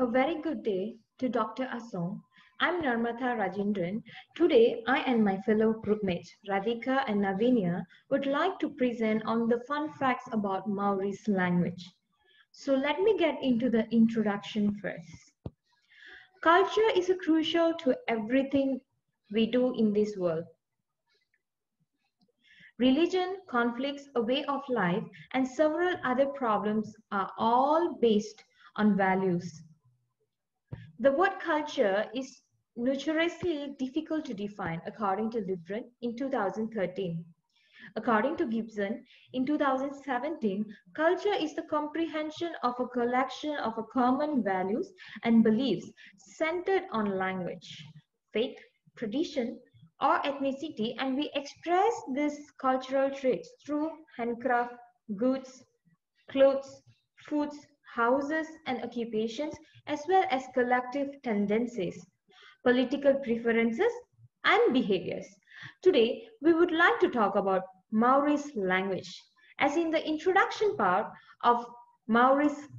A very good day to Dr. Asong. I'm Narmata Rajendran. Today, I and my fellow groupmates Radhika and Navinia would like to present on the fun facts about Maori's language. So let me get into the introduction first. Culture is crucial to everything we do in this world. Religion, conflicts, a way of life, and several other problems are all based on values. The word culture is notoriously difficult to define, according to Libran in 2013. According to Gibson, in 2017, culture is the comprehension of a collection of common values and beliefs centered on language, faith, tradition, or ethnicity, and we express these cultural traits through handcraft, goods, clothes, foods, houses, and occupations, as well as collective tendencies, political preferences, and behaviors. Today, we would like to talk about Maori's language. As in the introduction part of Maori's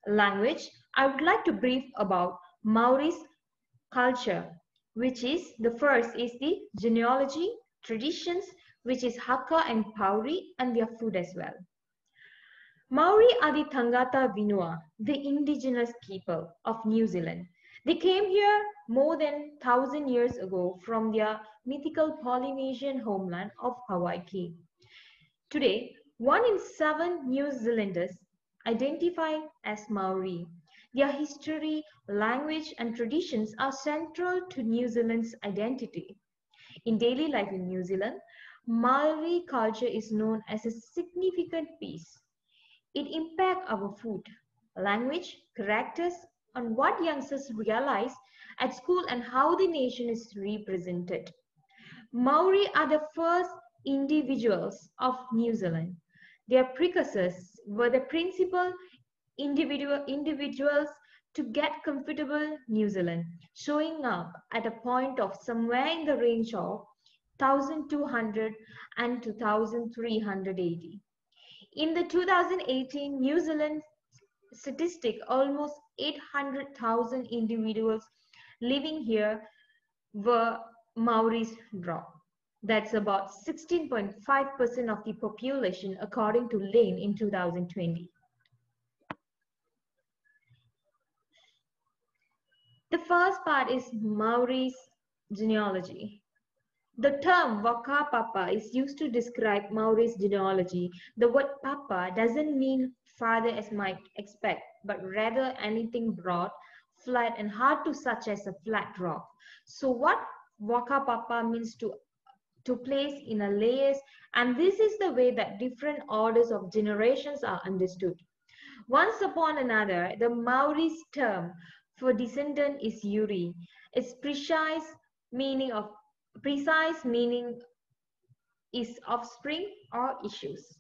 language, I would like to brief about Maori's culture, which is the first is the genealogy, traditions, which is Haka and Pauri, and their food as well. Maori are the Tangata Vinua, the indigenous people of New Zealand. They came here more than 1,000 years ago from their mythical Polynesian homeland of Hawaii. Today, 1 in 7 New Zealanders identify as Maori. Their history, language, and traditions are central to New Zealand's identity. In daily life in New Zealand, Maori culture is known as a significant piece. It impacts our food, language, characters, on what youngsters realize at school and how the nation is represented. Maori are the first individuals of New Zealand. Their precursors were the principal individuals to get comfortable New Zealand, showing up at a point of somewhere in the range of 1200 and 2300 AD. In the 2018 New Zealand statistic, almost 800,000 individuals living here were Maori's drop. That's about 16.5% of the population according to Lane in 2020. The first part is Maori's genealogy. The term waka papa is used to describe Maori's genealogy. The word papa doesn't mean father as might expect, but rather anything broad, flat, and hard to such as a flat rock. So what waka papa means to place in a layers, and this is the way that different orders of generations are understood. Once upon another, the Maori's term for descendant is yuri. Its precise meaning is offspring or issues.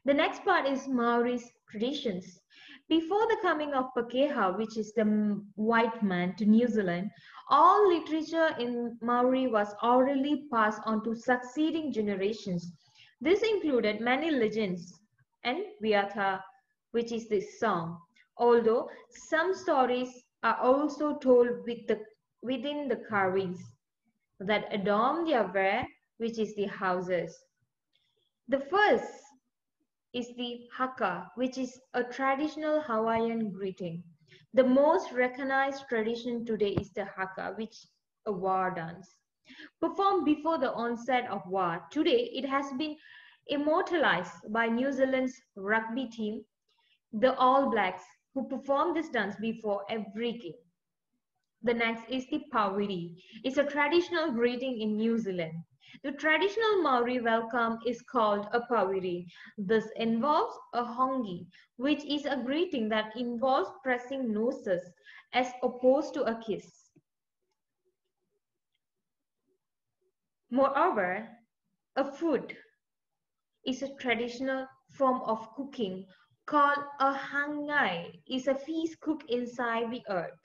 The next part is Maori's traditions. Before the coming of Pakeha, which is the white man, to New Zealand, all literature in Maori was orally passed on to succeeding generations. This included many legends and Viatha, which is this song. Although some stories are also told within the carvings that adorn their wear, which is the houses. The first is the haka, which is a traditional Hawaiian greeting. The most recognized tradition today is the haka, which is a war dance. Performed before the onset of war, today it has been immortalized by New Zealand's rugby team, the All Blacks, who perform this dance before every game. The next is the Pawiri. It's a traditional greeting in New Zealand. The traditional Maori welcome is called a Pawiri. This involves a hongi, which is a greeting that involves pressing noses as opposed to a kiss. Moreover, a food is a traditional form of cooking called a hangai. It's a feast cooked inside the earth.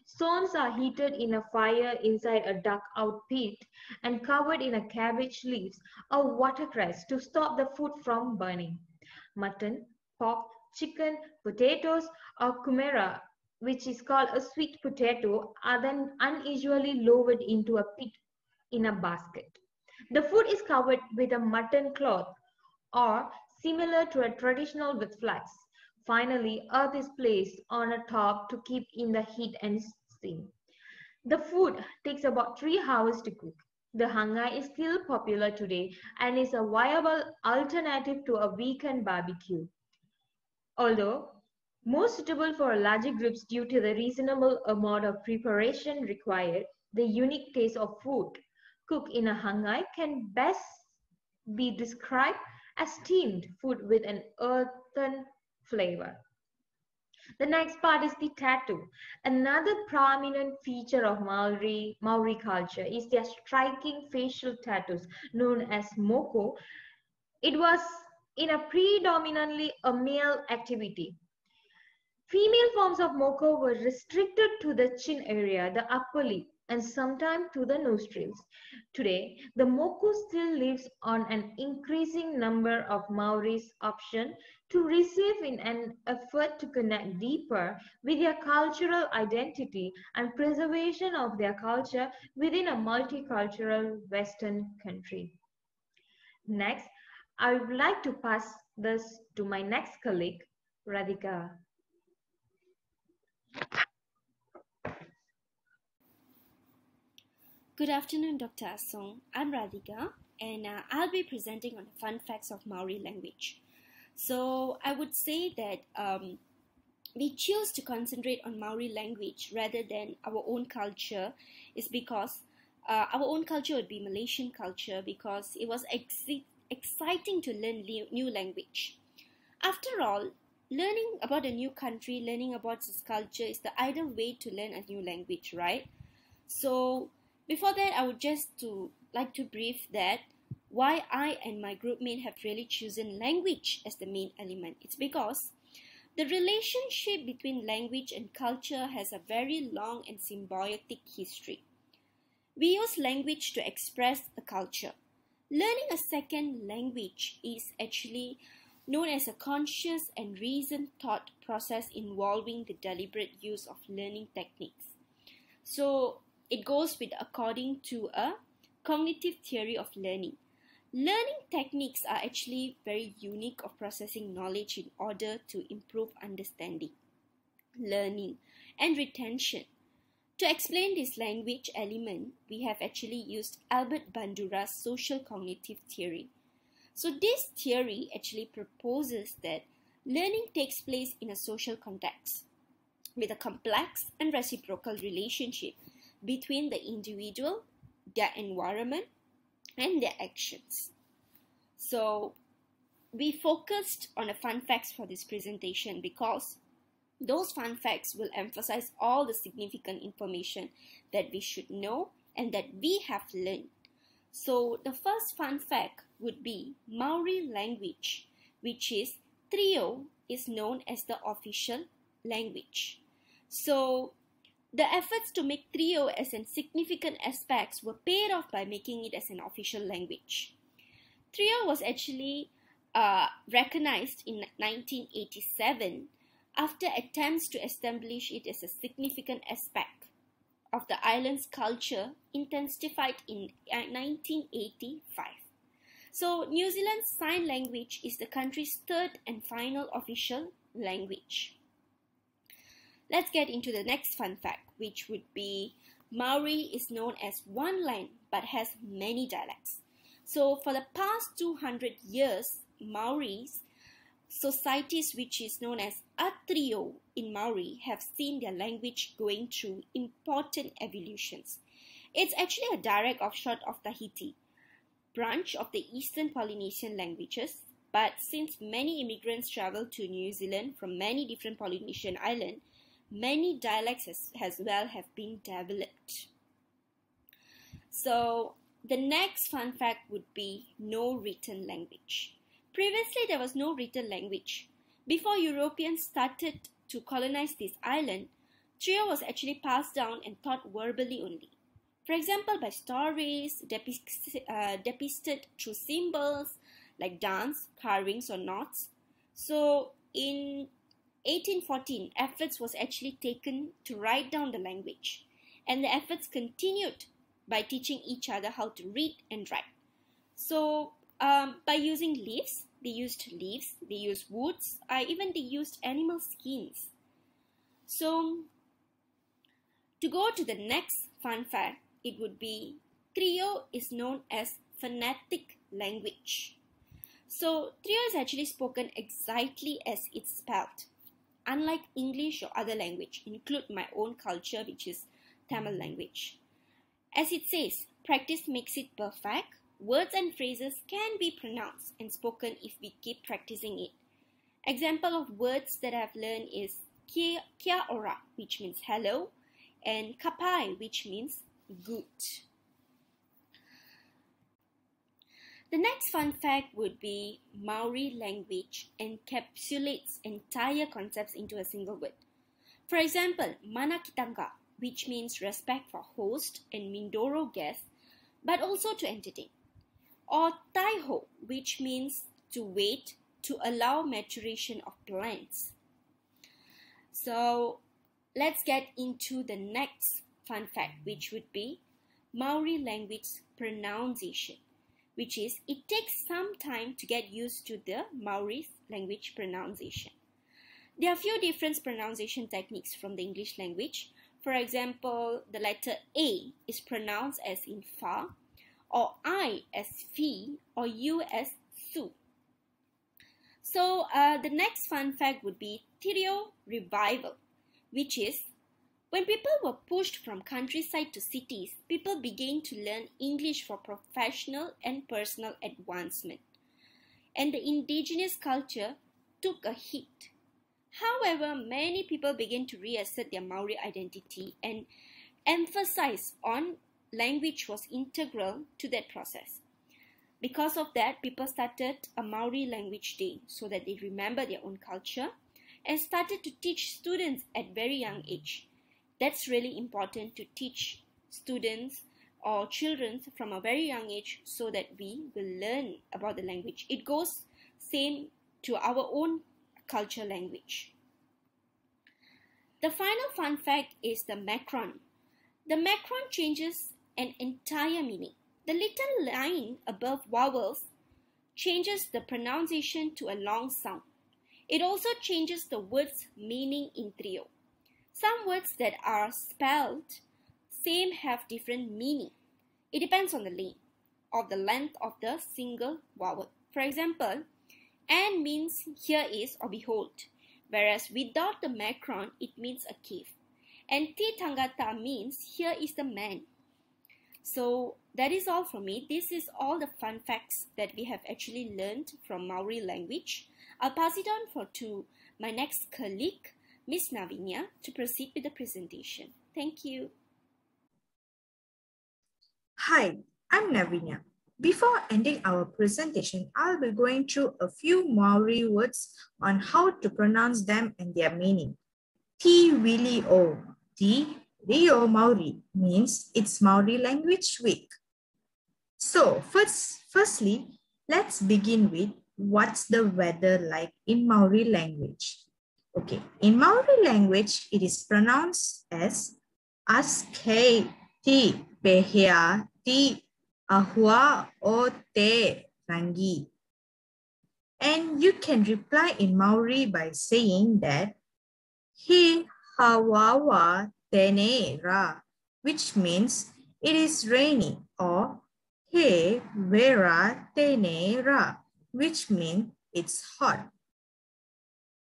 Stones are heated in a fire inside a dug-out pit and covered in a cabbage leaves or watercress to stop the food from burning. Mutton, pork, chicken, potatoes, or kumera which is called a sweet potato, are then unusually lowered into a pit in a basket. The food is covered with a mutton cloth or similar to a traditional with flax. Finally, earth is placed on a top to keep in the heat and steam. The food takes about 3 hours to cook. The hangai is still popular today and is a viable alternative to a weekend barbecue. Although more suitable for larger groups due to the reasonable amount of preparation required, the unique taste of food cooked in a hangai can best be described as steamed food with an earthen flavor. The next part is the tattoo. Another prominent feature of Maori culture is their striking facial tattoos known as moko. It was in a predominantly a male activity. Female forms of moko were restricted to the chin area, the upper lip, and sometimes to the nostrils. Today, the moko still lives on an increasing number of Maoris' option to receive in an effort to connect deeper with their cultural identity and preservation of their culture within a multicultural Western country. Next, I would like to pass this to my next colleague, Radhika. Good afternoon, Dr. Asong. I'm Radhika, and I'll be presenting on the fun facts of Maori language. So I would say that we choose to concentrate on Maori language rather than our own culture is because our own culture would be Malaysian culture because it was exciting to learn new language. After all, learning about a new country, learning about its culture is the ideal way to learn a new language, right? So before that, I would just like to brief that why I and my groupmate have really chosen language as the main element. It's because the relationship between language and culture has a very long and symbiotic history. We use language to express a culture. Learning a second language is actually known as a conscious and reasoned thought process involving the deliberate use of learning techniques. So it goes with according to a cognitive theory of learning. Learning techniques are actually very unique of processing knowledge in order to improve understanding, learning, and retention. To explain this language element, we have actually used Albert Bandura's social cognitive theory. So this theory actually proposes that learning takes place in a social context with a complex and reciprocal relationship between the individual, their environment, and their actions. So we focused on the fun facts for this presentation because those fun facts will emphasize all the significant information that we should know and that we have learned. So the first fun fact would be Maori language, which is trio, is known as the official language. So the efforts to make trio as a significant aspects were paid off by making it as an official language. Trio was actually recognized in 1987 after attempts to establish it as a significant aspect of the island's culture intensified in 1985. So New Zealand's Sign Language is the country's third and final official language. Let's get into the next fun fact, which would be Maori is known as one line but has many dialects. So for the past 200 years, Maori's societies, which is known as a trio in Maori, have seen their language going through important evolutions. It's actually a direct offshoot of Tahiti, branch of the Eastern Polynesian languages, but since many immigrants traveled to New Zealand from many different Polynesian islands, many dialects as well have been developed. So the next fun fact would be no written language. Previously, there was no written language. Before Europeans started to colonize this island, trio was actually passed down and taught verbally only. For example, by stories depicted through symbols like dance, carvings, or knots. So in 1814, efforts was actually taken to write down the language, and the efforts continued by teaching each other how to read and write. So by using leaves, they used woods, even they used animal skins. So to go to the next fun fact, it would be Trio is known as phonetic language. So Trio is actually spoken exactly as it's spelled. Unlike English or other language, include my own culture, which is Tamil language. As it says, practice makes it perfect. Words and phrases can be pronounced and spoken if we keep practicing it. Example of words that I've learned is kia ora, which means hello, and kapai, which means good. The next fun fact would be Maori language encapsulates entire concepts into a single word. For example, manakitanga, which means respect for host and mindoro guest, but also to entertain. Or taiho, which means to wait, to allow maturation of plants. So let's get into the next fun fact, which would be Maori language pronunciation, which is it takes some time to get used to the Maori language pronunciation. There are few different pronunciation techniques from the English language. For example, the letter A is pronounced as in fa, or I as fi, or U as su. So the next fun fact would be Tirio revival, which is when people were pushed from countryside to cities, people began to learn English for professional and personal advancement. And the indigenous culture took a hit. However, many people began to reassert their Maori identity and emphasize on language was integral to that process. Because of that, people started a Maori language day so that they remember their own culture and started to teach students at very young age. That's really important to teach students or children from a very young age so that we will learn about the language. It goes same to our own culture language. The final fun fact is the macron. The macron changes an entire meaning. The little line above vowels changes the pronunciation to a long sound. It also changes the word's meaning in Trio. Some words that are spelled same have different meaning. It depends on the length of the single vowel. For example, and means here is or behold, whereas without the macron it means a cave. And ti tangata means here is the man. So that is all from me. This is all the fun facts that we have actually learned from Maori language. I'll pass it on to my next colleague, Miss Navinia, to proceed with the presentation. Thank you. Hi, I'm Navinia. Before ending our presentation, I'll be going through a few Maori words on how to pronounce them and their meaning. Ti Wili O. Ti Rio Maori means it's Maori Language Week. So firstly, let's begin with what's the weather like in Maori language. Okay, in Maori language, it is pronounced as Askei Ti Pehea Ti Ahua O Te Rangi. And you can reply in Maori by saying that He Hawawa Tene Ra, which means it is rainy, or He Vera Tene Ra, which means it's hot.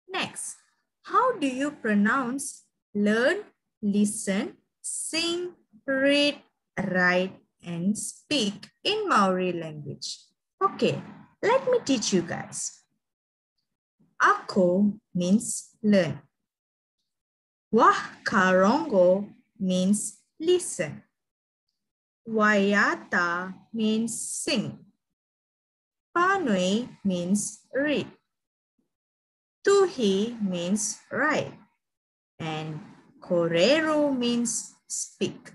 Next, how do you pronounce learn, listen, sing, read, write, and speak in Maori language? Okay, let me teach you guys. Ako means learn. Wah karongo means listen. Wayata means sing. Panui means read. Tuhi means write. And koreru means speak.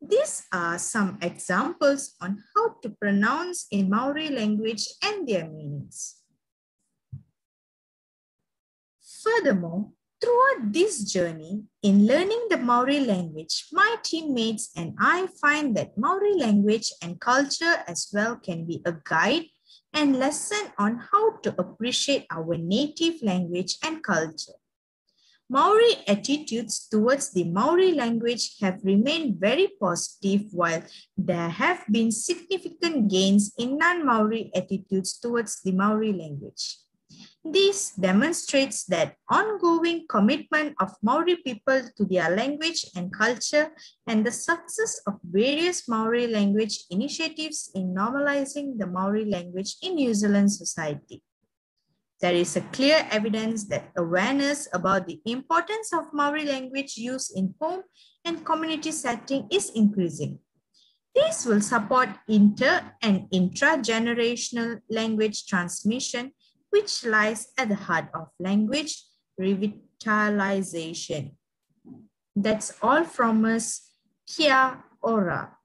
These are some examples on how to pronounce in Maori language and their meanings. Furthermore, throughout this journey in learning the Maori language, my teammates and I find that Maori language and culture as well can be a guide and lesson on how to appreciate our native language and culture. Maori attitudes towards the Maori language have remained very positive, while there have been significant gains in non-Maori attitudes towards the Maori language. This demonstrates that ongoing commitment of Maori people to their language and culture and the success of various Maori language initiatives in normalizing the Maori language in New Zealand society. There is a clear evidence that awareness about the importance of Maori language use in home and community setting is increasing. This will support inter- and intra-generational language transmission, which lies at the heart of language revitalization. That's all from us. Kia ora.